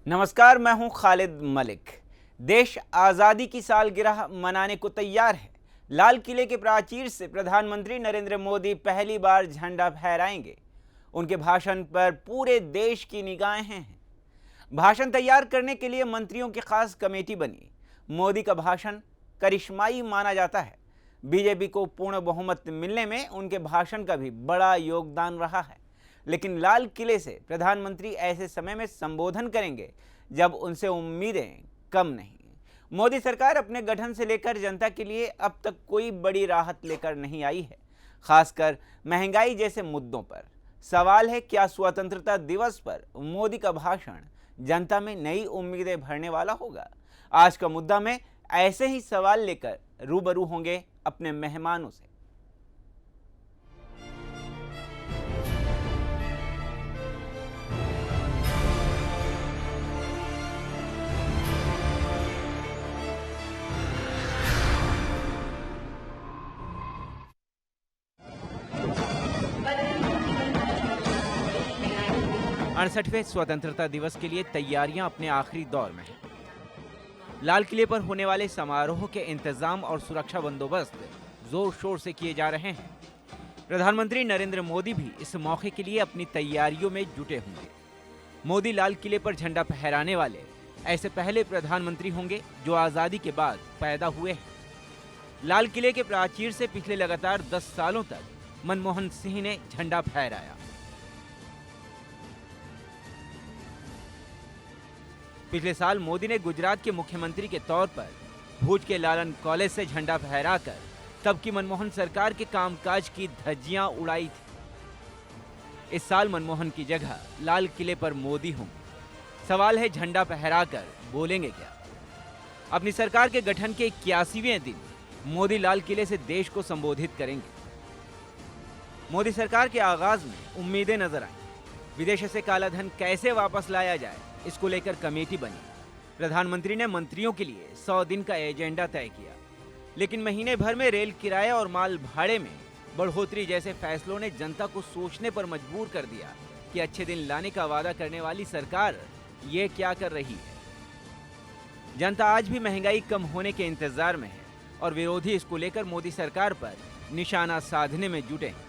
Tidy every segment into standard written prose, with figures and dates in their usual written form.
नमस्कार, मैं हूं खालिद मलिक। देश आज़ादी की सालगिरह मनाने को तैयार है। लाल किले के प्राचीर से प्रधानमंत्री नरेंद्र मोदी पहली बार झंडा फहराएंगे। उनके भाषण पर पूरे देश की निगाहें हैं। भाषण तैयार करने के लिए मंत्रियों की खास कमेटी बनी। मोदी का भाषण करिश्माई माना जाता है। बीजेपी को पूर्ण बहुमत मिलने में उनके भाषण का भी बड़ा योगदान रहा है। लेकिन लाल किले से प्रधानमंत्री ऐसे समय में संबोधन करेंगे जब उनसे उम्मीदें कम नहीं। मोदी सरकार अपने गठन से लेकर जनता के लिए अब तक कोई बड़ी राहत लेकर नहीं आई है, खासकर महंगाई जैसे मुद्दों पर। सवाल है, क्या स्वतंत्रता दिवस पर मोदी का भाषण जनता में नई उम्मीदें भरने वाला होगा? आज का मुद्दा में ऐसे ही सवाल लेकर रूबरू होंगे अपने मेहमानों से। 68वें स्वतंत्रता दिवस के लिए तैयारियां अपने आखिरी दौर में हैं। लाल किले पर होने वाले समारोह के इंतजाम और सुरक्षा बंदोबस्त जोर शोर से किए जा रहे हैं। प्रधानमंत्री नरेंद्र मोदी भी इस मौके के लिए अपनी तैयारियों में जुटे होंगे। मोदी लाल किले पर झंडा फहराने वाले ऐसे पहले प्रधानमंत्री होंगे जो आजादी के बाद पैदा हुए हैं। लाल किले के प्राचीर से पिछले लगातार 10 सालों तक मनमोहन सिंह ने झंडा फहराया। पिछले साल मोदी ने गुजरात के मुख्यमंत्री के तौर पर भूज के लालन कॉलेज से झंडा फहराकर तब की मनमोहन सरकार के कामकाज की धज्जियां उड़ाई थी। इस साल मनमोहन की जगह लाल किले पर मोदी होंगे। सवाल है, झंडा फहराकर बोलेंगे क्या? अपनी सरकार के गठन के 81वें दिन मोदी लाल किले से देश को संबोधित करेंगे। मोदी सरकार के आगाज में उम्मीदें नजर आई। विदेश से काला धन कैसे वापस लाया जाए, इसको लेकर कमेटी बनी। प्रधानमंत्री ने मंत्रियों के लिए 100 दिन का एजेंडा तय किया, लेकिन महीने भर में रेल किराए और माल भाड़े में बढ़ोतरी जैसे फैसलों ने जनता को सोचने पर मजबूर कर दिया कि अच्छे दिन लाने का वादा करने वाली सरकार ये क्या कर रही है। जनता आज भी महंगाई कम होने के इंतजार में है और विरोधी इसको लेकर मोदी सरकार पर निशाना साधने में जुटे हैं।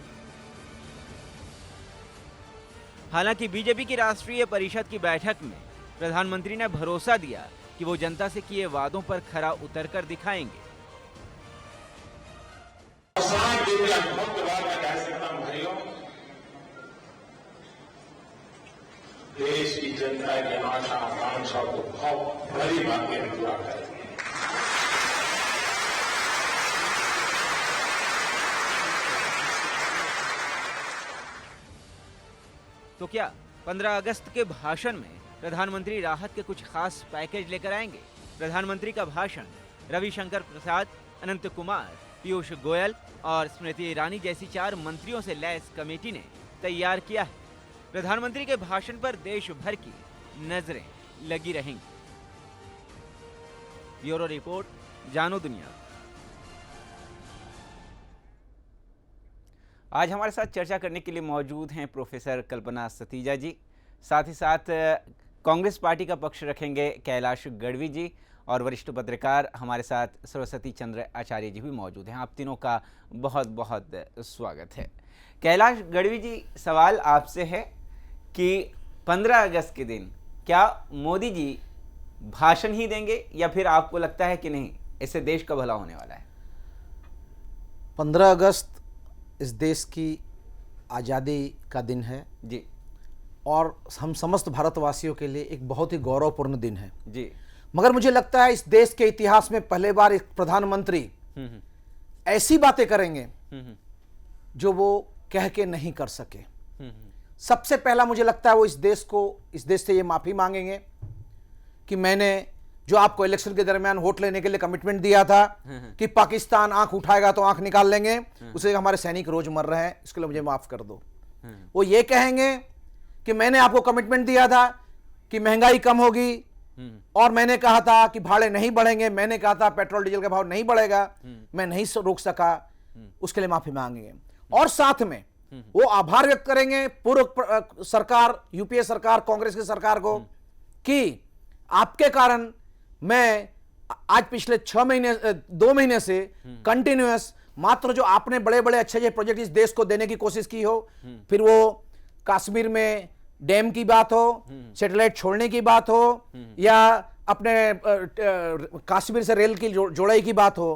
हालांकि बीजेपी की राष्ट्रीय परिषद की बैठक में प्रधानमंत्री ने भरोसा दिया कि वो जनता से किए वादों पर खरा उतरकर दिखाएंगे। देश की जनता की आशा आकांक्षा को बहुत बड़ी बातें पूरा करेंगे। तो क्या 15 अगस्त के भाषण में प्रधानमंत्री राहत के कुछ खास पैकेज लेकर आएंगे? प्रधानमंत्री का भाषण रविशंकर प्रसाद, अनंत कुमार, पीयूष गोयल और स्मृति ईरानी जैसी 4 मंत्रियों से लैस कमेटी ने तैयार किया है। प्रधानमंत्री के भाषण पर देश भर की नजरें लगी रहेंगी। ब्यूरो रिपोर्ट, जानो दुनिया। आज हमारे साथ चर्चा करने के लिए मौजूद हैं प्रोफेसर कल्पना सतीजा जी, साथ ही साथ कांग्रेस पार्टी का पक्ष रखेंगे कैलाश गढ़वी जी, और वरिष्ठ पत्रकार हमारे साथ सरस्वती चंद्र आचार्य जी भी मौजूद हैं। आप तीनों का बहुत बहुत स्वागत है। कैलाश गढ़वी जी, सवाल आपसे है कि 15 अगस्त के दिन क्या मोदी जी भाषण ही देंगे या फिर आपको लगता है कि नहीं, इससे देश का भला होने वाला है? 15 अगस्त इस देश की आज़ादी का दिन है जी, और हम समस्त भारतवासियों के लिए एक बहुत ही गौरवपूर्ण दिन है जी। मगर मुझे लगता है इस देश के इतिहास में पहले बार एक प्रधानमंत्री ऐसी बातें करेंगे जो वो कह के नहीं कर सके। सबसे पहला मुझे लगता है वो इस देश से ये माफी मांगेंगे कि मैंने जो आपको इलेक्शन के दरमियान वोट लेने के लिए कमिटमेंट दिया था कि पाकिस्तान आंख उठाएगा तो आंख निकाल लेंगे, उसे हमारे सैनिक रोज मर रहे हैं, इसके लिए मुझे माफ कर दो। वो ये कहेंगे कि मैंने आपको कमिटमेंट दिया था कि महंगाई कम होगी और मैंने कहा था कि भाड़े नहीं बढ़ेंगे, मैंने कहा था पेट्रोल डीजल का भाव नहीं बढ़ेगा, मैं नहीं रोक सका, उसके लिए माफी मांगेंगे। और साथ में वो आभार व्यक्त करेंगे पूर्व सरकार, यूपीए सरकार, कांग्रेस की सरकार को कि आपके कारण मैं आज पिछले 2 महीने से कंटिन्यूअस मात्र जो आपने बड़े बड़े अच्छे प्रोजेक्ट इस देश को देने की कोशिश की हो, फिर वो कश्मीर में डैम की बात हो, सैटेलाइट छोड़ने की बात हो, या अपने कश्मीर से रेल की जोड़ाई की बात हो,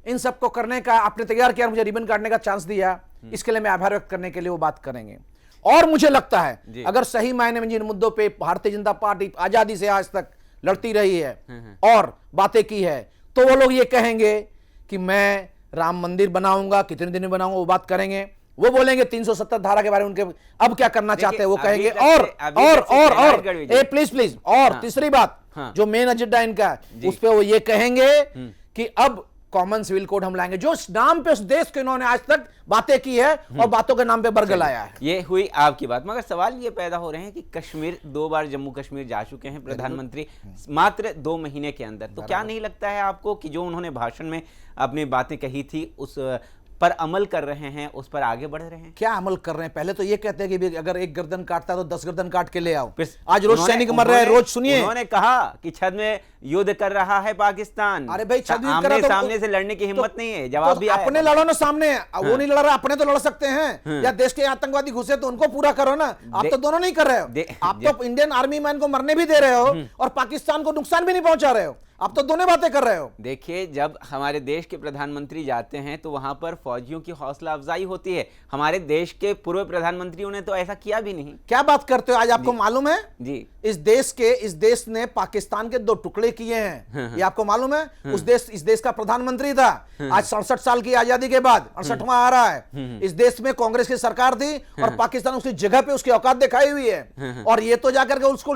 इन सबको करने का आपने तैयार किया, मुझे रिबन काटने का चांस दिया, इसके लिए मैं आभार व्यक्त करने के लिए वो बात करेंगे। और मुझे लगता है अगर सही मायने में जिन मुद्दों पे भारतीय जनता पार्टी आजादी से आज तक लड़ती रही है और बातें की है, तो वो लोग ये कहेंगे कि मैं राम मंदिर बनाऊंगा, कितने दिन में बनाऊंगा, वो बात करेंगे। वो बोलेंगे 370 धारा के बारे में उनके अब क्या करना चाहते हैं वो कहेंगे। और प्लीज और तीसरी बात जो मेन एजेंडा इनका है उस पे वो ये कहेंगे कि अब कॉमन सिविल कोड हम लाएंगे, जो नाम पे उस देश के इन्होंने आज तक बातें की है और बातों के नाम पे बरगल आया है। ये हुई आपकी बात, मगर सवाल ये पैदा हो रहे हैं कि कश्मीर 2 बार जम्मू कश्मीर जा चुके हैं प्रधानमंत्री मात्र 2 महीने के अंदर, तो क्या नहीं लगता है आपको कि जो उन्होंने भाषण में अपनी बातें कही थी उस पर अमल कर रहे हैं, उस पर आगे बढ़ रहे हैं? क्या अमल कर रहे हैं? पहले तो ये कहते हैं कि अगर एक गर्दन काटता है तो 10 गर्दन काट के ले आओ। आज रोज सैनिक मर रहे हैं, रोज सुनिए। उन्होंने कहा कि छद में युद्ध कर रहा है पाकिस्तान। अरे भाई छद आमने सामने से लड़ने की हिम्मत नहीं है, जवाब भी आया। अपने लड़ो ना सामने, वो नहीं लड़ रहा, अपने तो लड़ सकते हैं। या देश के आतंकवादी घुसे तो उनको पूरा करो ना, आप तो दोनों नहीं कर रहे हो। आप तो इंडियन आर्मी मैन को मरने भी दे रहे हो और पाकिस्तान को नुकसान भी नहीं पहुंचा रहे हो, आप तो दोनों बातें कर रहे हो। देखिए, जब हमारे देश के प्रधानमंत्री जाते हैं तो वहां पर फौजियों की हौसला अफजाई होती है। हमारे देश के पूर्व प्रधानमंत्रियों ने तो ऐसा किया भी नहीं। क्या बात करते हो? आज आपको मालूम है जी, इस देश ने पाकिस्तान के 2 टुकड़े किए हैं, ये आपको मालूम है? इस देश का प्रधानमंत्री था, आज 67 साल की आजादी के बाद 68वां आ रहा है। इस देश में कांग्रेस की सरकार थी और पाकिस्तान उसकी जगह पे उसकी औकात दिखाई हुई है, और ये तो जाकर के उसको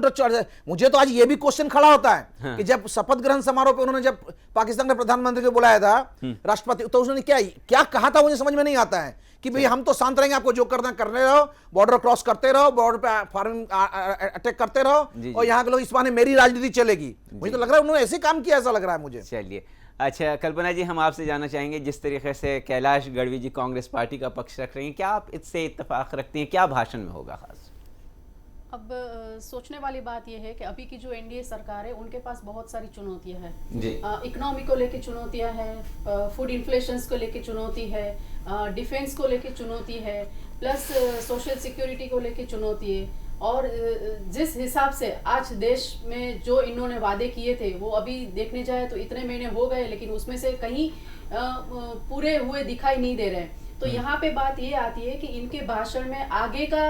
मुझे तो आज ये भी क्वेश्चन खड़ा होता है कि जब शपथ ग्रहण समारोह पे उन्होंने जब पाकिस्तान के प्रधानमंत्री को बुलाया था राष्ट्रपति, तो उसने क्या कहा था मुझे समझ में नहीं आता है कि भाई हम तो शांत रहेंगे, आपको जो करना करने रहो, बॉर्डर क्रॉस करते रहो, बॉर्डर पे फॉरेन अटैक करते रहो, और यहाँ के लोग इस बहाने मेरी राजनीति चलेगी। मुझे तो लग रहा है उन्होंने ऐसे काम किया, ऐसा लग रहा है मुझे। चलिए, अच्छा कल्पना जी, हम आपसे जानना चाहेंगे, जिस तरीके से कैलाश गढ़वी जी कांग्रेस पार्टी का पक्ष रख रही हैं, क्या आप इससे इत्तेफाक रखती हैं? क्या भाषण में होगा खास? अब सोचने वाली बात यह है कि अभी की जो एनडीए सरकार है उनके पास बहुत सारी चुनौतियां हैं। इकोनॉमी को लेके चुनौतियां हैं, फूड इन्फ्लेशन को लेके चुनौती है, डिफेंस को लेके चुनौती है, प्लस सोशल सिक्योरिटी को लेके चुनौती है। और जिस हिसाब से आज देश में जो इन्होंने वादे किए थे वो अभी देखने जाए तो इतने महीने हो गए, लेकिन उसमें से कहीं पूरे हुए दिखाई नहीं दे रहे हैं। तो यहाँ पे बात ये आती है कि इनके भाषण में आगे का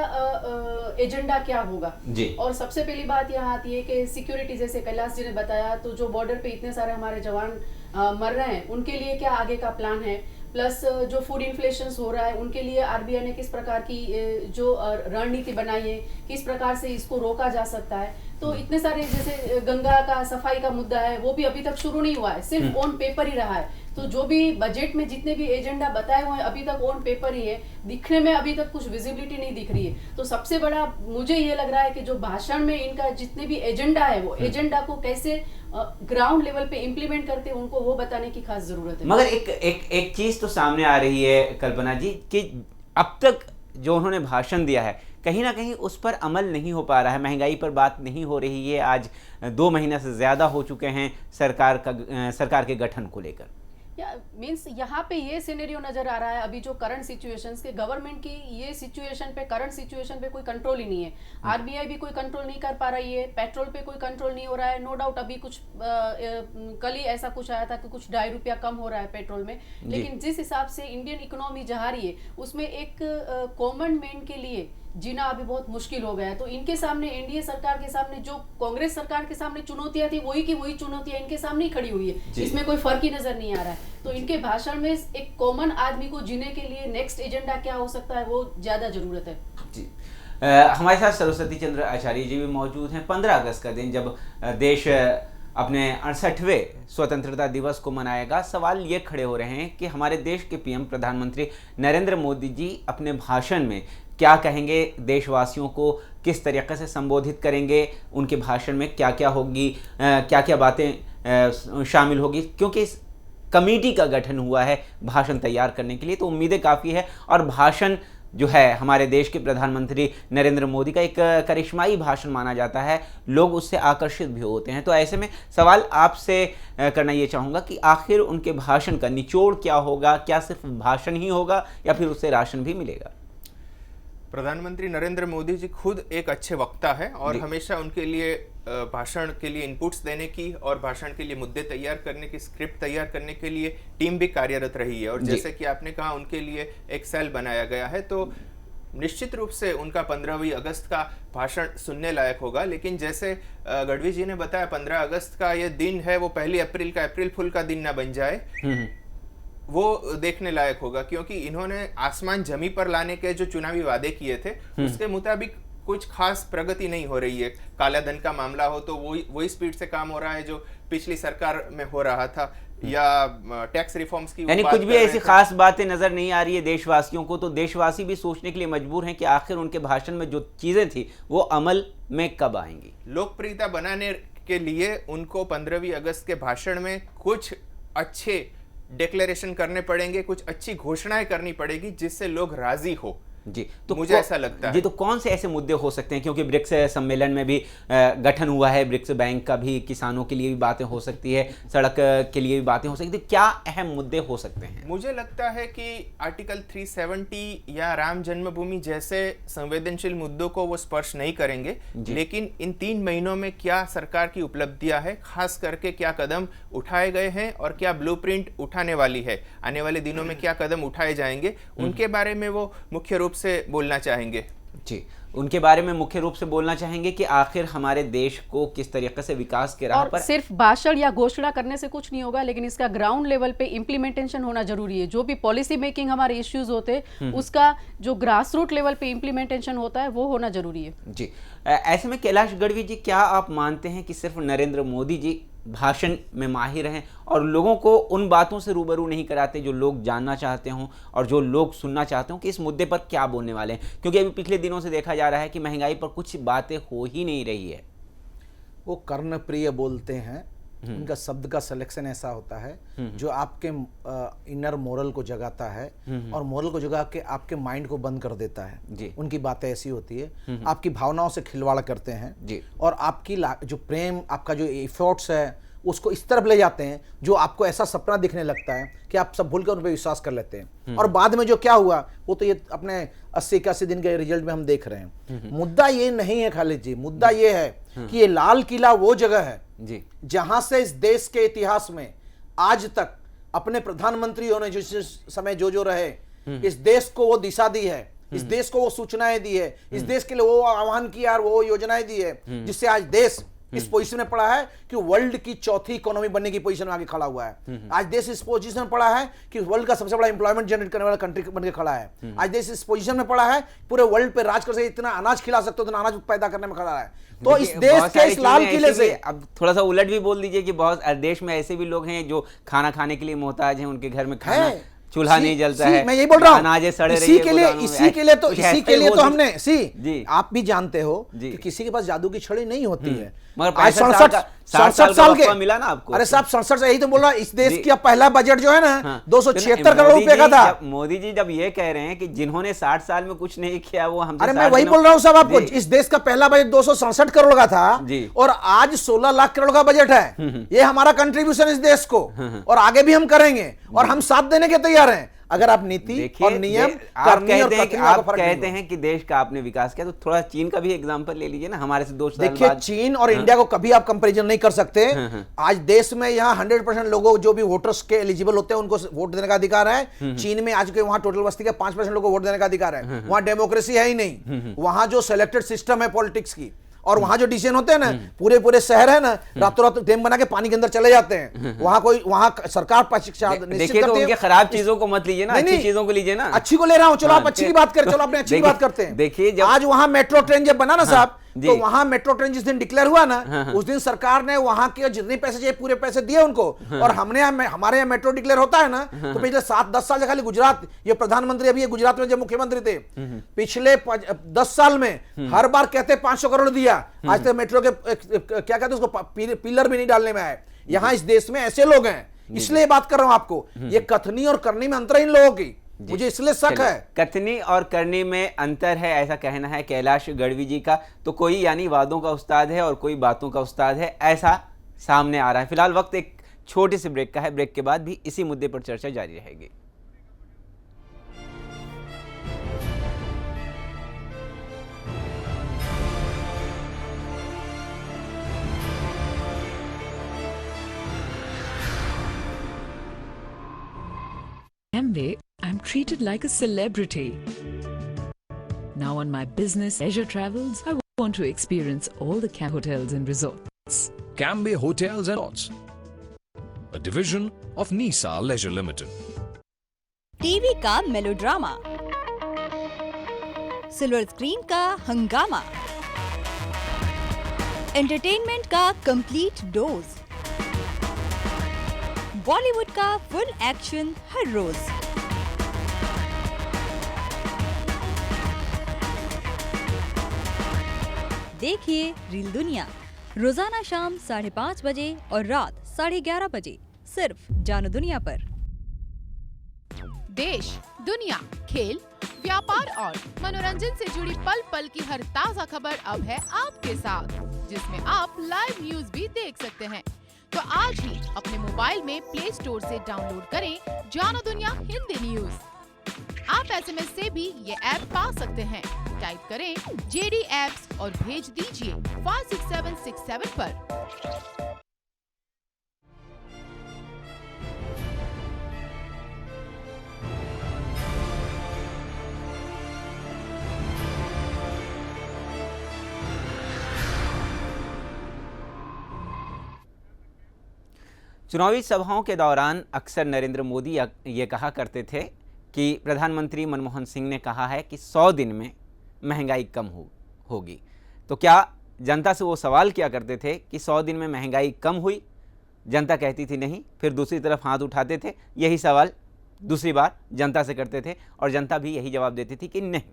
एजेंडा क्या होगा जी। और सबसे पहली बात यहाँ आती है कि सिक्योरिटी, जैसे कैलाश जी ने बताया, तो जो बॉर्डर पे इतने सारे हमारे जवान मर रहे हैं उनके लिए क्या आगे का प्लान है, प्लस जो फूड इन्फ्लेशन हो रहा है उनके लिए आरबीआई ने किस प्रकार की जो रणनीति बनाई है, किस प्रकार से इसको रोका जा सकता है। तो इतने सारे, जैसे गंगा का सफाई का मुद्दा है वो भी अभी तक शुरू नहीं हुआ है, सिर्फ ऑन पेपर ही रहा है। तो जो भी बजट में जितने भी एजेंडा बताए हुए हैं अभी तक ऑन पेपर ही है, दिखने में अभी तक कुछ विजिबिलिटी नहीं दिख रही है। तो सबसे बड़ा मुझे ये लग रहा है कि जो भाषण में इनका जितने भी एजेंडा है वो एजेंडा को कैसे ग्राउंड लेवल पे इम्प्लीमेंट करते हैं उनको वो बताने की खास जरूरत है। मगर एक चीज तो सामने आ रही है कल्पना जी कि अब तक जो उन्होंने भाषण दिया है कहीं ना कहीं उस पर अमल नहीं हो पा रहा है। महंगाई पर बात नहीं हो रही है, आज 2 महीने से ज्यादा हो चुके हैं सरकार के गठन को लेकर। या मीन्स यहाँ पे ये सिनेरियो नजर आ रहा है अभी जो करंट सिचुएशंस के, गवर्नमेंट की ये सिचुएशन पे, करंट सिचुएशन पे कोई कंट्रोल ही नहीं है। आरबीआई भी कोई कंट्रोल नहीं कर पा रही है, पेट्रोल पे कोई कंट्रोल नहीं हो रहा है। नो डाउट अभी कुछ कल ही ऐसा कुछ आया था कि कुछ ₹2.5 कम हो रहा है पेट्रोल में, लेकिन जिस हिसाब से इंडियन इकोनॉमी जा रही है उसमें एक कॉमन मैन के लिए जीना अभी बहुत मुश्किल हो गया है। तो इनके सामने, एनडीए सरकार के सामने, जो कांग्रेस सरकार के सामने चुनौतियां थी वही की वही चुनौतियां इनके सामने ही खड़ी हुई है, इसमें कोई फर्क ही नजर नहीं आ रहा है। तो इनके भाषण में एक कॉमन आदमी को जीने के लिए नेक्स्ट एजेंडा क्या हो सकता है वो ज्यादा जरूरत है जी। हमारे साथ सरस्वती चंद्र आचार्य जी भी मौजूद हैं। 15 अगस्त का दिन जब देश अपने 68वें स्वतंत्रता दिवस को मनाएगा, सवाल ये खड़े हो रहे हैं कि हमारे देश के पीएम प्रधानमंत्री नरेंद्र मोदी जी अपने भाषण में क्या कहेंगे, देशवासियों को किस तरीके से संबोधित करेंगे, उनके भाषण में क्या क्या होगी, क्या क्या बातें शामिल होगी, क्योंकि इस कमेटी का गठन हुआ है भाषण तैयार करने के लिए, तो उम्मीदें काफ़ी है और भाषण जो है हमारे देश के प्रधानमंत्री नरेंद्र मोदी का एक करिश्माई भाषण माना जाता है, लोग उससे आकर्षित भी होते हैं। तो ऐसे में सवाल आपसे करना ये चाहूँगा कि आखिर उनके भाषण का निचोड़ क्या होगा? क्या सिर्फ भाषण ही होगा या फिर उससे राशन भी मिलेगा? प्रधानमंत्री नरेंद्र मोदी जी खुद एक अच्छे वक्ता है और हमेशा उनके लिए भाषण के लिए इनपुट्स देने की और भाषण के लिए मुद्दे तैयार करने की, स्क्रिप्ट तैयार करने के लिए टीम भी कार्यरत रही है। और जैसे कि आपने कहा, उनके लिए एक सेल बनाया गया है, तो निश्चित रूप से उनका 15वीं अगस्त का भाषण सुनने लायक होगा। लेकिन जैसे गढ़वी जी ने बताया, 15 अगस्त का ये दिन है, वो 1 अप्रैल का अप्रैल फूल का दिन ना बन जाए, वो देखने लायक होगा। क्योंकि इन्होंने आसमान जमी पर लाने के जो चुनावी वादे किए थे, उसके मुताबिक कुछ खास प्रगति नहीं हो रही है। काला धन का मामला हो तो वही स्पीड से काम हो रहा है जो पिछली सरकार में हो रहा था, या टैक्स रिफॉर्म्स की, यानी कुछ भी ऐसी खास बातें नजर नहीं आ रही है देशवासियों को। तो देशवासी भी सोचने के लिए मजबूर हैं कि आखिर उनके भाषण में जो चीजें थी वो अमल में कब आएंगी। लोकप्रियता बनाने के लिए उनको 15वीं अगस्त के भाषण में कुछ अच्छे डिक्लेरेशन करने पड़ेंगे, कुछ अच्छी घोषणाएं करनी पड़ेगी जिससे लोग राजी हो जी। तो मुझे ऐसा लगता है जी। तो कौन से ऐसे मुद्दे हो सकते हैं, क्योंकि ब्रिक्स सम्मेलन में भी गठन हुआ है, ब्रिक्स बैंक का भी, किसानों के लिए भी बातें हो सकती है, सड़क के लिए भी बातें हो सकती है, क्या अहम मुद्दे हो सकते हैं? मुझे लगता है कि आर्टिकल 370 या राम जन्मभूमि जैसे संवेदनशील मुद्दों को वो स्पर्श नहीं करेंगे। लेकिन इन 3 महीनों में क्या सरकार की उपलब्धियां है, खास करके क्या कदम उठाए गए हैं और क्या ब्लूप्रिंट उठाने वाली है, आने वाले दिनों में क्या कदम उठाए जाएंगे, उनके बारे में वो मुख्य रूप से बोलना चाहेंगे। जी, उनके बारे में मुख्य रूप से बोलना चाहेंगे कि आखिर हमारे देश को किस तरीके से विकास के राह पर। सिर्फ भाषण या घोषणा करने से कुछ नहीं होगा, लेकिन इसका ग्राउंड लेवल पे इम्प्लीमेंटेशन होना जरूरी है। जो भी पॉलिसी मेकिंग हमारे इश्यूज होते हैं, उसका जो ग्रास रूट लेवल पे इम्प्लीमेंटेशन होता है वो होना जरूरी है। जी, ऐसे में कैलाश गढ़वी जी, क्या आप मानते हैं कि सिर्फ नरेंद्र मोदी जी भाषण में माहिर हैं और लोगों को उन बातों से रूबरू नहीं कराते जो लोग जानना चाहते हों और जो लोग सुनना चाहते हों कि इस मुद्दे पर क्या बोलने वाले हैं? क्योंकि अभी पिछले दिनों से देखा जा रहा है कि महंगाई पर कुछ बातें हो ही नहीं रही है। वो कर्णप्रिय बोलते हैं, उनका शब्द का सिलेक्शन ऐसा होता है जो आपके इनर मोरल को जगाता है और मोरल को जगा के आपके माइंड को बंद कर देता है। उनकी बातें ऐसी होती है, आपकी भावनाओं से खिलवाड़ करते हैं जी। और आपकी जो प्रेम, आपका जो एफर्ट्स है, उसको इस तरफ ले जाते हैं जो आपको ऐसा सपना दिखने लगता है कि आप सब भूलकर उन पर विश्वास कर लेते हैं। और बाद में जो क्या हुआ वो तो ये अपने 80-81 दिन के रिजल्ट में हम देख रहे हैं। मुद्दा ये नहीं है खालिद जी, मुद्दा ये है कि ये लाल किला वो जगह है जी जहां से इस देश के इतिहास में आज तक अपने प्रधानमंत्रियों ने जिस समय जो रहे, इस देश को वो दिशा दी है, इस देश को वो सूचनाएं दी है, इस देश के लिए वो आह्वान किया और वो योजनाएं दी है, जिससे आज देश इस पोजीशन में पड़ा है कि वर्ल्ड की चौथी इकोनॉमी बनने की पोजीशन में आगे खड़ा हुआ है। आज देश इस पोजीशन में पड़ा है कि वर्ल्ड का सबसे बड़ा एम्प्लॉयमेंट जनरेट करने वाला कंट्री बन के खड़ा है। आज देश इस पोजीशन में पड़ा है पूरे वर्ल्ड पे राज कर सके, इतना अनाज खिला सकते हो, इतना अनाज पैदा करने में खड़ा है। तो इस देश के इस लाल किले से अब थोड़ा सा उलट भी बोल दीजिए कि बहुत देश में ऐसे भी लोग हैं जो खाना खाने के लिए मोहताज हैं, उनके घर में खाना चूल्हा नहीं जलता है, मैं यही बोल रहा हूँ, अनाज सड़े इसी के लिए तो हमने आप भी जानते हो कि किसी के पास जादू की छड़ी नहीं होती है। आज 67 साल के मिला ना आपको। अरे साहब 67 से, यही तो बोल रहा, इस देश का पहला बजट जो है ना 276 करोड़ रुपए का था। मोदी जी जब ये कह रहे हैं कि जिन्होंने 60 साल में कुछ नहीं किया वो हमसे, अरे मैं वही बोल रहा हूँ साहब आपको, इस देश का पहला बजट 267 करोड़ का था और आज 16 लाख करोड़ का बजट है। ये हमारा कंट्रीब्यूशन इस देश को, और आगे भी हम करेंगे और हम साथ देने के तैयार हैं अगर आप नीति और नियम आप कहते हैं कि देश का आपने विकास किया, तो थोड़ा चीन का भी एग्जांपल ले लीजिए ना हमारे से 2 साल बाद। देखिए चीन और इंडिया को कभी आप कंपैरिजन नहीं कर सकते। आज देश में यहाँ 100% लोगों जो भी वोटर्स के एलिजिबल होते हैं उनको वोट देने का अधिकार है। चीन में आज के वहां टोटल बस्ती के 5% लोगों को वोट देने का अधिकार है। वहां डेमोक्रेसी है ही नहीं, वहां जो सिलेक्टेड सिस्टम है पॉलिटिक्स की, और वहां जो डिसीजन होते हैं ना, पूरे शहर है ना, रातों रात डैम बना के पानी के अंदर चले जाते हैं। वहां सरकार प्रशिक्षण देखिए, तो उनके खराब चीजों को मत लीजिए ना, अच्छी चीजों को लीजिए ना। अच्छी को ले रहा हूं, चलो आप अच्छी की बात करें, चलो अपने अच्छी की बात करते हैं। देखिए आज वहां मेट्रो ट्रेन जब बना ना साहब, तो वहां मेट्रो ट्रेन जिस दिन डिक्लेयर हुआ ना, उस दिन सरकार ने वहां के जितने पैसे चाहिए पूरे पैसे दिए उनको। और हमारे यहाँ मेट्रो डिक्लेयर होता है ना, तो पिछले 7-10 साल से खाली गुजरात, ये प्रधानमंत्री अभी ये गुजरात में जब मुख्यमंत्री थे, पिछले 10 साल में हर बार कहते 500 करोड़ दिया, आज तक मेट्रो के क्या कहते हैं उसको पिलर भी नहीं डालने में आए। यहाँ इस देश में ऐसे लोग हैं, इसलिए बात कर रहा हूं आपको। ये कथनी और करनी में अंतर है इन लोगों की। मुझे इसलिए शक है। कथनी और करनी में अंतर है, ऐसा कहना है कैलाश गढ़वी जी का। तो कोई यानी वादों का उस्ताद है और कोई बातों का उस्ताद है, ऐसा सामने आ रहा है। फिलहाल वक्त एक छोटे से ब्रेक का है, ब्रेक के बाद भी इसी मुद्दे पर चर्चा जारी रहेगी। Amway, I'm treated like a celebrity. Now on my business leisure travels, I want to experience all the camp hotels and resorts. Cambay Hotels and Resorts, a division of Nisa Leisure Limited. TV का melodrama, silver screen का हंगामा, entertainment का complete dose, Bollywood का full action हर रोज। देखिए reel दुनिया रोजाना शाम 5:30 बजे और रात 11:30 बजे सिर्फ जानो दुनिया पर। देश, दुनिया, खेल, व्यापार और मनोरंजन से जुड़ी पल पल की हर ताजा खबर अब है आपके साथ, जिसमें आप लाइव न्यूज भी देख सकते हैं। तो आज ही अपने मोबाइल में प्ले स्टोर से डाउनलोड करें जानो दुनिया हिंदी न्यूज। आप SMS से भी ये ऐप पा सकते हैं। टाइप करें JD एप्स और भेज दीजिए 56767 पर। चुनावी सभाओं के दौरान अक्सर नरेंद्र मोदी ये कहा करते थे कि प्रधानमंत्री मनमोहन सिंह ने कहा है कि 100 दिन में महंगाई कम होगी। तो क्या जनता से वो सवाल किया करते थे कि 100 दिन में महंगाई कम हुई? जनता कहती थी नहीं, फिर दूसरी तरफ हाथ उठाते थे। यही सवाल दूसरी बार जनता से करते थे और जनता भी यही जवाब देती थी कि नहीं।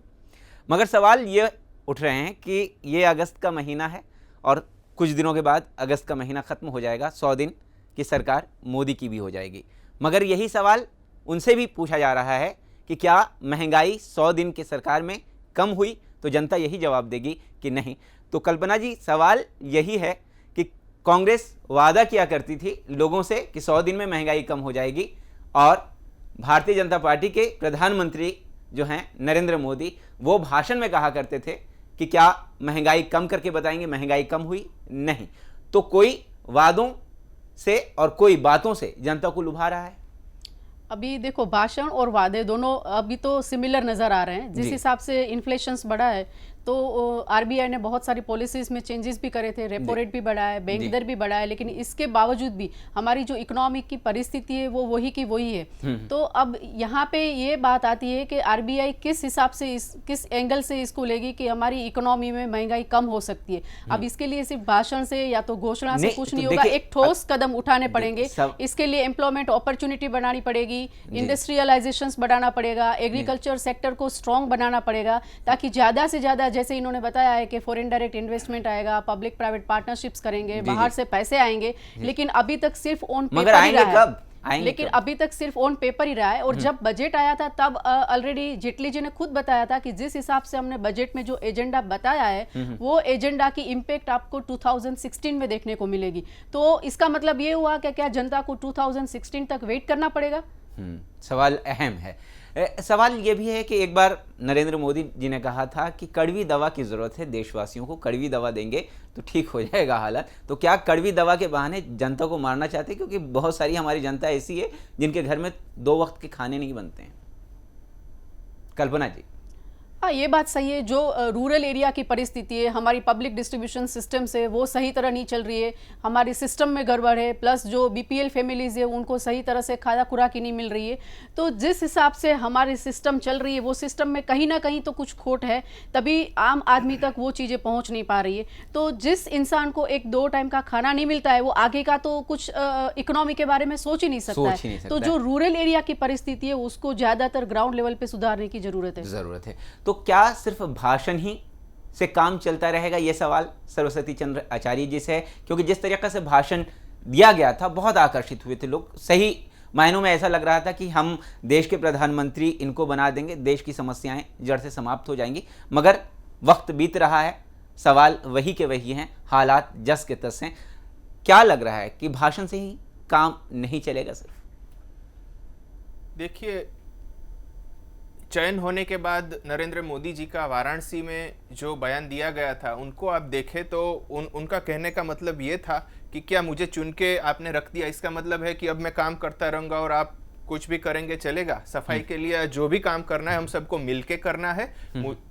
मगर सवाल ये उठ रहे हैं कि ये अगस्त का महीना है और कुछ दिनों के बाद अगस्त का महीना ख़त्म हो जाएगा, 100 दिन की सरकार मोदी की भी हो जाएगी। मगर यही सवाल उनसे भी पूछा जा रहा है कि क्या महंगाई 100 दिन की सरकार में कम हुई? तो जनता यही जवाब देगी कि नहीं। तो कल्पना जी, सवाल यही है कि कांग्रेस वादा किया करती थी लोगों से कि 100 दिन में महंगाई कम हो जाएगी, और भारतीय जनता पार्टी के प्रधानमंत्री जो हैं नरेंद्र मोदी, वो भाषण में कहा करते थे कि क्या महंगाई कम करके बताएंगे महंगाई कम हुई? नहीं। तो कोई वादों से और कोई बातों से जनता को लुभा रहा है। अभी देखो, भाषण और वादे दोनों अभी तो सिमिलर नजर आ रहे हैं। जिस हिसाब से इन्फ्लेशन बढ़ा है तो आरबीआई ने बहुत सारी पॉलिसीज में चेंजेस भी करे थे, रेपो रेट भी बढ़ा है, बैंक दर भी बढ़ा है, लेकिन इसके बावजूद भी हमारी जो इकोनॉमिक की परिस्थिति है वो वही की वही है। तो अब यहाँ पे ये बात आती है कि आरबीआई किस हिसाब से किस एंगल से इसको लेगी कि हमारी इकोनॉमी में महंगाई कम हो सकती है। अब इसके लिए सिर्फ भाषण से या तो घोषणा से कुछ नहीं होगा, एक ठोस कदम उठाने पड़ेंगे। इसके लिए एम्प्लॉयमेंट अपॉर्चुनिटी बनानी पड़ेगी, इंडस्ट्रियलाइजेशन बढ़ाना पड़ेगा, एग्रीकल्चर सेक्टर को स्ट्रॉन्ग बनाना पड़ेगा, ताकि ज्यादा से ज्यादा, जैसे इन्होंने बताया है कि फॉरेन डायरेक्ट इन्वेस्टमेंट आएगा, पब्लिक प्राइवेट पार्टनरशिप्स करेंगे, बाहर से पैसे आएंगे, लेकिन अभी तक सिर्फ ऑन पेपर ही रहा है। लेकिन अभी तक सिर्फ ऑन पेपर ही रहा है। और जब बजट आया था तब ऑलरेडी जेटली जी ने खुद बताया था कि जिस हिसाब से हमने बजट में जो एजेंडा बताया है वो एजेंडा की इम्पैक्ट आपको 2016 में देखने को मिलेगी। तो इसका मतलब ये हुआ कि क्या जनता को 2016 तक वेट करना पड़ेगा? सवाल अहम है। सवाल ये भी है कि एक बार नरेंद्र मोदी जी ने कहा था कि कड़वी दवा की ज़रूरत है देशवासियों को, कड़वी दवा देंगे तो ठीक हो जाएगा हालत। तो क्या कड़वी दवा के बहाने जनता को मारना चाहते हैं? क्योंकि बहुत सारी हमारी जनता ऐसी है जिनके घर में 2 वक्त के खाने नहीं बनते हैं। कल्पना जी। हाँ, ये बात सही है। जो रूरल एरिया की परिस्थिति है, हमारी पब्लिक डिस्ट्रीब्यूशन सिस्टम से वो सही तरह नहीं चल रही है, हमारी सिस्टम में गड़बड़ है, प्लस जो बीपीएल फैमिलीज है उनको सही तरह से खाना खुराक ही नहीं मिल रही है। तो जिस हिसाब से हमारी सिस्टम चल रही है वो सिस्टम में कहीं ना कहीं तो कुछ खोट है, तभी आम आदमी तक वो चीज़ें पहुँच नहीं पा रही है। तो जिस इंसान को 1-2 टाइम का खाना नहीं मिलता है वो आगे का तो कुछ इकोनॉमी के बारे में सोच ही नहीं सकता है। तो जो रूरल एरिया की परिस्थिति है उसको ज़्यादातर ग्राउंड लेवल पर सुधारने की ज़रूरत है। तो क्या सिर्फ भाषण ही से काम चलता रहेगा? यह सवाल सरस्वती चंद्र आचार्य जी से है, क्योंकि जिस तरीके से भाषण दिया गया था बहुत आकर्षित हुए थे लोग, सही मायनों में ऐसा लग रहा था कि हम देश के प्रधानमंत्री इनको बना देंगे, देश की समस्याएं जड़ से समाप्त हो जाएंगी, मगर वक्त बीत रहा है, सवाल वही के वही हैं, हालात जस के तस हैं। क्या लग रहा है कि भाषण से ही काम नहीं चलेगा? सिर्फ देखिए, चयन होने के बाद नरेंद्र मोदी जी का वाराणसी में जो बयान दिया गया था, उनको आप देखें तो उनका कहने का मतलब ये था कि क्या मुझे चुन के आपने रख दिया, इसका मतलब है कि अब मैं काम करता रहूंगा और आप कुछ भी करेंगे चलेगा। सफाई के लिए जो भी काम करना है हम सबको मिलके करना है।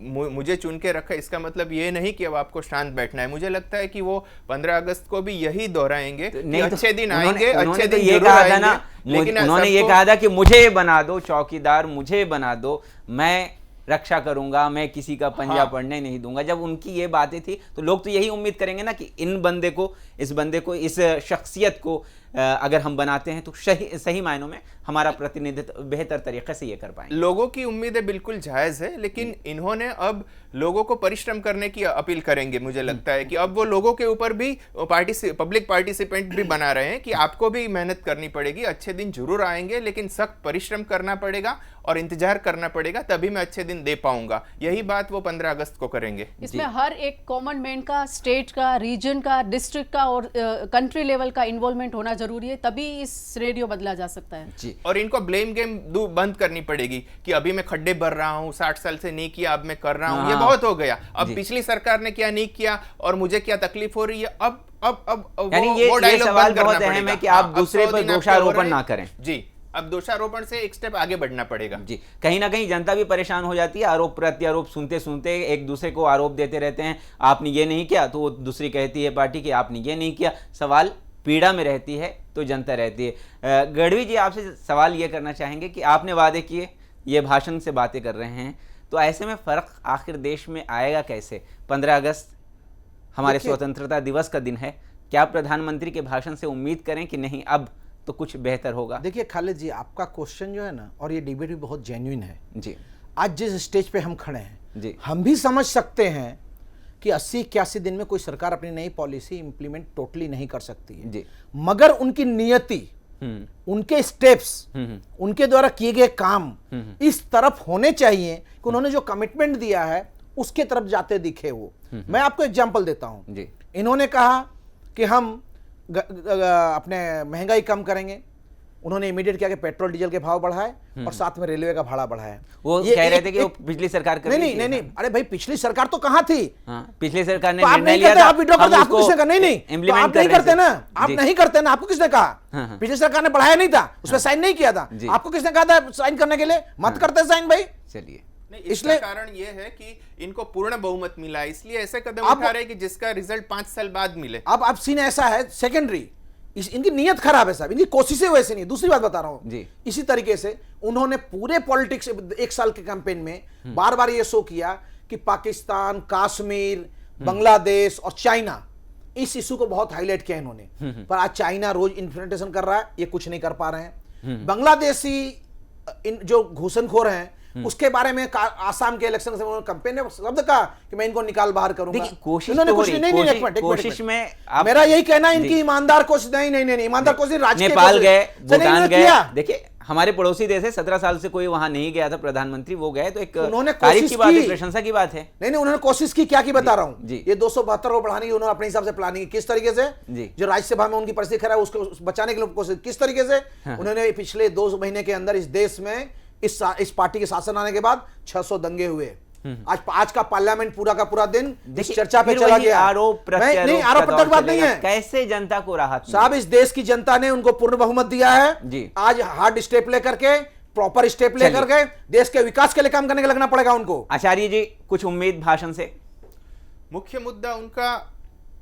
मुझे चुन के रखा, इसका मतलब ये नहीं कि अब आपको शांत बैठना है। मुझे लगता है कि वो 15 अगस्त को भी यही दोहराएंगे कि अच्छे दिन आएंगे, अच्छे दिन ये जरूर कहा था आएंगे, ना, लेकिन उन्होंने ये कहा था कि मुझे बना दो चौकीदार, मुझे बना दो, मैं रक्षा करूंगा, मैं किसी का पंजा पड़ने नहीं दूंगा। जब उनकी ये बातें थी तो लोग तो यही उम्मीद करेंगे ना कि इस बंदे को इस शख्सियत को अगर हम बनाते हैं तो सही मायनों में हमारा प्रतिनिधित्व बेहतर तरीके से ये कर पाएंगे। लोगों की उम्मीदें बिल्कुल जायज है, लेकिन इन्होंने अब लोगों को परिश्रम करने की अपील करेंगे। मुझे लगता है कि अब वो लोगों के ऊपर भी पब्लिक पार्टिसिपेंट भी बना रहे हैं कि आपको भी मेहनत करनी पड़ेगी, अच्छे दिन जरूर आएंगे, लेकिन सख्त परिश्रम करना पड़ेगा और इंतजार करना पड़ेगा, तभी मैं अच्छे दिन दे पाऊंगा। यही बात वो 15 अगस्त को करेंगे। इसमें हर एक कॉमन मैन का, स्टेट का, रीजन का, डिस्ट्रिक्ट का और कंट्री लेवल का इन्वॉल्वमेंट होना जरूरी है, तभी इस रेडियो बदला जा सकता है जी। और इनको ब्लेम गेम बंद करनी पड़ेगी कि अभी मैं खड्डे भर रहा हूं, 60 साल से नहीं किया, अब मैं कर रहा हूं, ये बहुत हो गया। अब पिछली सरकार ने क्या नहीं किया और मुझे क्या तकलीफ हो रही है, अब यानी ये सवाल बहुत अहम है कि आप दूसरे पर दोषारोपण ना करें। जी, अब दोषारोपण से एक स्टेप आगे बढ़ना पड़ेगा। जी, कहीं ना कहीं जनता भी परेशान हो जाती है, आरोप प्रत्यारोप सुनते सुनते एक दूसरे को आरोप देते रहते हैं, आपने ये नहीं किया, तो वो दूसरी कहती है पार्टी कि आपने ये नहीं किया। सवाल पीड़ा में रहती है तो जनता रहती है। गढ़वी जी, आपसे सवाल ये करना चाहेंगे कि आपने वादे किए, ये भाषण से बातें कर रहे हैं, तो ऐसे में फर्क आखिर देश में आएगा कैसे? 15 अगस्त हमारे स्वतंत्रता दिवस का दिन है, क्या प्रधानमंत्री के भाषण से उम्मीद करें कि नहीं अब तो कुछ बेहतर होगा? देखिए खालिद जी, आपका क्वेश्चन जो है ना, और ये डिबेट भी बहुत जेन्युइन है जी। आज जिस स्टेज पे हम खड़े हैं जी, हम भी समझ सकते हैं कि 80-81 दिन में कोई सरकार अपनी नई पॉलिसी इंप्लीमेंट टोटली नहीं कर सकती है जी। मगर उनकी नियति, उनके स्टेप्स, उनके द्वारा किए गए काम इस तरफ होने चाहिए कि उन्होंने जो कमिटमेंट दिया है उसके तरफ जाते दिखे वो। मैं आपको एग्जांपल देता हूं जी। इन्होंने कहा कि हम अपने महंगाई कम करेंगे, उन्होंने इमीडिएट किया कि पेट्रोल डीजल के भाव बढ़ाए और साथ में रेलवे का भाड़ा बढ़ाया। वो कह रहे थे कि वो पिछली सरकार कर नहीं, अरे भाई पिछली सरकार तो कहां थी? पिछली सरकार ने तो आप नहीं करते, आप विड्रॉ करते, आपको किसने कहा? नहीं, तो आप नहीं करते ना, आप नहीं करते ना, आपको किसने कहा? पिछली सरकार ने बढ़ाया नहीं था, उसमें साइन नहीं किया था, आपको किसने कहा था साइन करने के लिए? मत करते साइन भाई। चलिए, इसलिए कारण यह है कि इनको पूर्ण बहुमत मिला, इसलिए ऐसे कदम उठा रहे कि जिसका रिजल्ट 5 साल बाद मिले। अब सीन ऐसा है, सेकेंडरी इनकी नीयत खराब है साहब, इनकी कोशिशें वैसे नहीं। दूसरी बात बता रहा हूं जी। इसी तरीके से उन्होंने पूरे पॉलिटिक्स 1 साल के कैंपेन में बार बार ये शो किया कि पाकिस्तान, कश्मीर, बांग्लादेश और चाइना, इस इशू को बहुत हाईलाइट किया इन्होंने। पर आज चाइना रोज इन्फ्लेशन कर रहा है, ये कुछ नहीं कर पा रहे हैं। बांग्लादेशी जो घुसनखोर हैं उसके बारे में आसाम के इलेक्शन से उन्होंने कैंपेन में शब्द कहा कि मैं इनको निकाल बाहर करूंगा। कोशिश में मेरा यही कहना है, इनकी ईमानदार कोशिश नहीं, ईमानदार कोशिश नेपाल गए, भूटान गए। देखिए हमारे पड़ोसी देश है, 17 साल से कोई वहां नहीं गया था प्रधानमंत्री, वो गए तो एक तारीफ की बात है, प्रशंसा की बात है। नहीं, उन्होंने कोशिश की, क्या की बता रहा हूं। ये 272 को बढ़ाने की उन्होंने अपने हिसाब से प्लानिंग किस तरीके से, जो राज्यसभा में उनकी परिस्थिति खराब है उसको बचाने के लिए कोशिश किस तरीके से उन्होंने पिछले 2 महीने के अंदर इस देश में इस पार्टी के शासन आने के बाद 600 दंगे हुए। आज का पार्लियामेंट पूरा का पूरा दिन इस चर्चा पे चला गया। आरोप प्रत्यारोप बात नहीं है। कैसे जनता को राहत साहब, इस देश की जनता ने उनको पूर्ण बहुमत दिया है। आज हार्ड स्टेप लेकर के, प्रॉपर स्टेप लेकर के देश के विकास के लिए काम करने के लगना पड़ेगा उनको। आचार्य जी, कुछ उम्मीद भाषण से? मुख्य मुद्दा उनका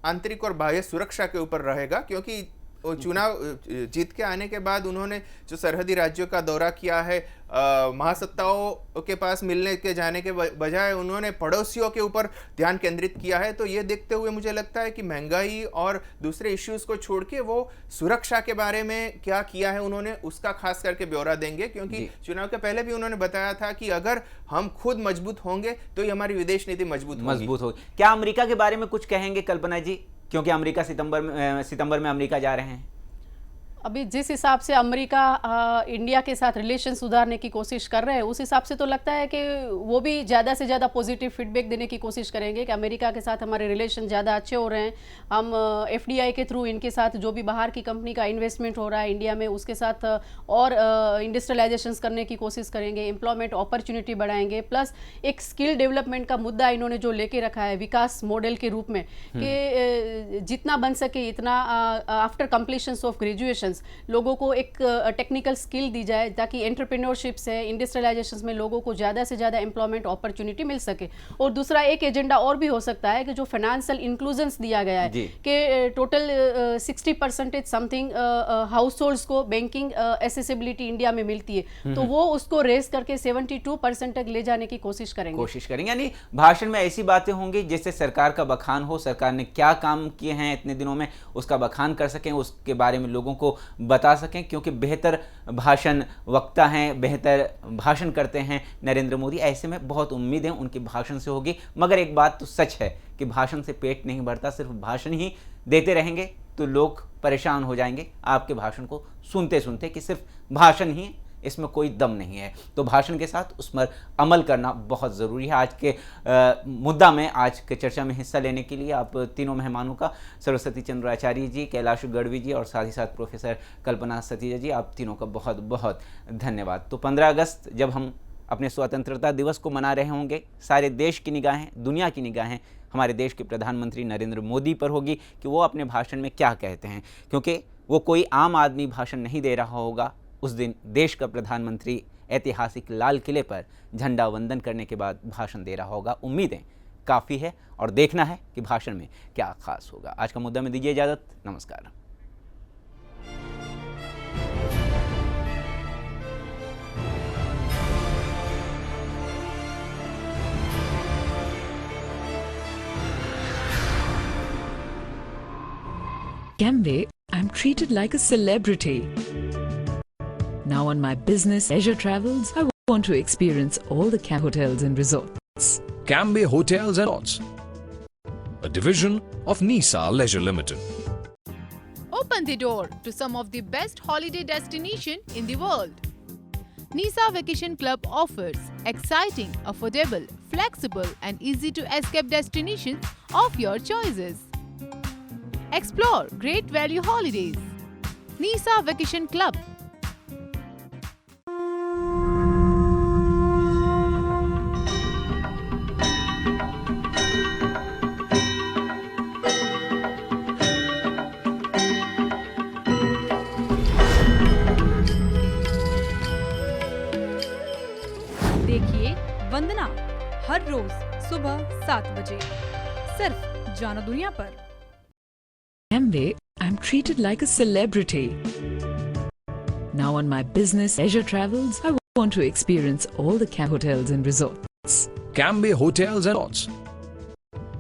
आंतरिक और बाह्य सुरक्षा के ऊपर रहेगा, क्योंकि चुनाव जीत के आने के बाद उन्होंने जो सरहदी राज्यों का दौरा किया है, महासत्ताओं के पास मिलने के जाने के बजाय उन्होंने पड़ोसियों के ऊपर ध्यान केंद्रित किया है। तो ये देखते हुए मुझे लगता है कि महंगाई और दूसरे इश्यूज को छोड़ के वो सुरक्षा के बारे में क्या किया है उन्होंने, उसका खास करके ब्यौरा देंगे। क्योंकि चुनाव के पहले भी उन्होंने बताया था कि अगर हम खुद मजबूत होंगे तो ही हमारी विदेश नीति मजबूत होगी। क्या अमेरिका के बारे में कुछ कहेंगे कल्पना जी, क्योंकि अमेरिका सितंबर में अमेरिका जा रहे हैं? अभी जिस हिसाब से अमेरिका इंडिया के साथ रिलेशन सुधारने की कोशिश कर रहे हैं, उस हिसाब से तो लगता है कि वो भी ज़्यादा से ज़्यादा पॉजिटिव फीडबैक देने की कोशिश करेंगे कि अमेरिका के साथ हमारे रिलेशन ज़्यादा अच्छे हो रहे हैं। हम FDI के थ्रू इनके साथ जो भी बाहर की कंपनी का इन्वेस्टमेंट हो रहा है इंडिया में, उसके साथ और इंडस्ट्रियलाइजेशन करने की कोशिश करेंगे, एम्प्लॉयमेंट अपॉर्चुनिटी बढ़ाएंगे। प्लस एक स्किल डेवलपमेंट का मुद्दा इन्होंने जो लेके रखा है विकास मॉडल के रूप में कि जितना बन सके इतना आफ्टर कंप्लीशन ऑफ ग्रेजुएशन लोगों को एक टेक्निकल स्किल दी जाए ताकि एंटरप्रेन्योरशिप से इंडस्ट्रियलाइजेशन में लोगों को ज़्यादा से ज़्यादा एम्प्लॉयमेंट अपॉर्चुनिटी मिल सके। और दूसरा एक एजेंडा और भी हो सकता है कि जो फाइनेंशियल इंक्लूजन्स दिया गया है कि टोटल 60% समथिंग हाउस होल्ड्स को बैंकिंग एसेसिबिलिटी इंडिया में मिलती है, तो वो उसको रेस करके 72% तक ले जाने की कोशिश करेंगे। यानी भाषण में ऐसी बातें होंगी जिससे सरकार का बखान हो, सरकार ने क्या काम किए हैं इतने दिनों में उसका बखान कर सकें, उसके बारे में लोगों को बता सकें, क्योंकि बेहतर भाषण वक्ता हैं, बेहतर भाषण करते हैं नरेंद्र मोदी। ऐसे में बहुत उम्मीदें उनके भाषण से होगी। मगर एक बात तो सच है कि भाषण से पेट नहीं भरता, सिर्फ भाषण ही देते रहेंगे तो लोग परेशान हो जाएंगे आपके भाषण को सुनते सुनते कि सिर्फ भाषण ही, इसमें कोई दम नहीं है। तो भाषण के साथ उस पर अमल करना बहुत ज़रूरी है। आज के मुद्दा में, आज के चर्चा में हिस्सा लेने के लिए आप तीनों मेहमानों का, सरस्वती चंद्र आचार्य जी, कैलाश गढ़वी जी और साथ ही साथ प्रोफेसर कल्पना सतीजा जी, आप तीनों का बहुत बहुत धन्यवाद। तो 15 अगस्त जब हम अपने स्वतंत्रता दिवस को मना रहे होंगे, सारे देश की निगाहें, दुनिया की निगाहें हमारे देश के प्रधानमंत्री नरेंद्र मोदी पर होगी कि वो अपने भाषण में क्या कहते हैं, क्योंकि वो कोई आम आदमी भाषण नहीं दे रहा होगा। उस दिन देश का प्रधानमंत्री ऐतिहासिक लाल किले पर झंडा वंदन करने के बाद भाषण दे रहा होगा। उम्मीदें काफ़ी है और देखना है कि भाषण में क्या खास होगा। आज का मुद्दा में दीजिए इजाज़त। नमस्कार। Cambay, I'm treated like a celebrity. Now on my business leisure travels, I want to experience all the Cambay hotels and resorts. Cambay Hotels and Resorts, a division of Nisa Leisure Limited. Open the door to some of the best holiday destinations in the world. Nisa Vacation Club offers exciting, affordable, flexible and easy to escape destinations of your choices. Explore great value holidays. Nisa Vacation Club. देखिए वंदना हर रोज सुबह 7 बजे सिर्फ जानो दुनिया पर। Cambay, I'm treated like a celebrity. Now on my business leisure travels, I want to experience all the Cambay hotels and resorts. Cambay Hotels and Resorts,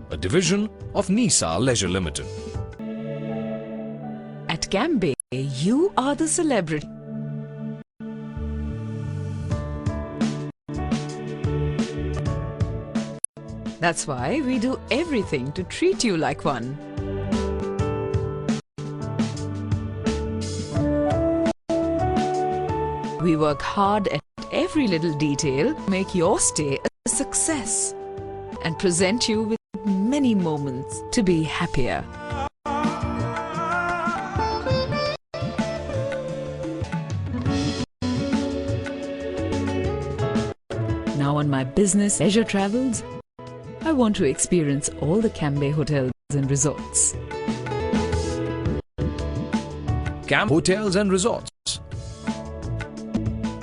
a division of Nisa Leisure Limited. At Cambay, you are the celebrity. That's why we do everything to treat you like one. We work hard at every little detail to make your stay a success and present you with many moments to be happier. Now on my business leisure travels, I want to experience all the Cambay hotels and resorts. Cambay Hotels and Resorts,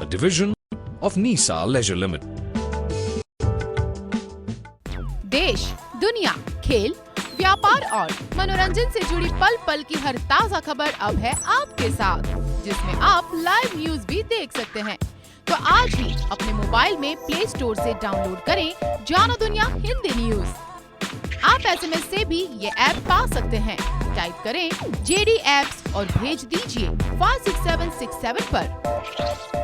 a division of Nisa Leisure Limited. देश, दुनिया, खेल, व्यापार और मनोरंजन से जुड़ी पल पल की हर ताजा खबर अब है आपके साथ, जिसमें आप लाइव न्यूज भी देख सकते हैं। तो आज ही अपने मोबाइल में प्ले स्टोर से डाउनलोड करें जानो दुनिया हिंदी न्यूज। आप SMS से भी ये ऐप पा सकते हैं। टाइप करें JD Apps और भेज दीजिए 56767 पर।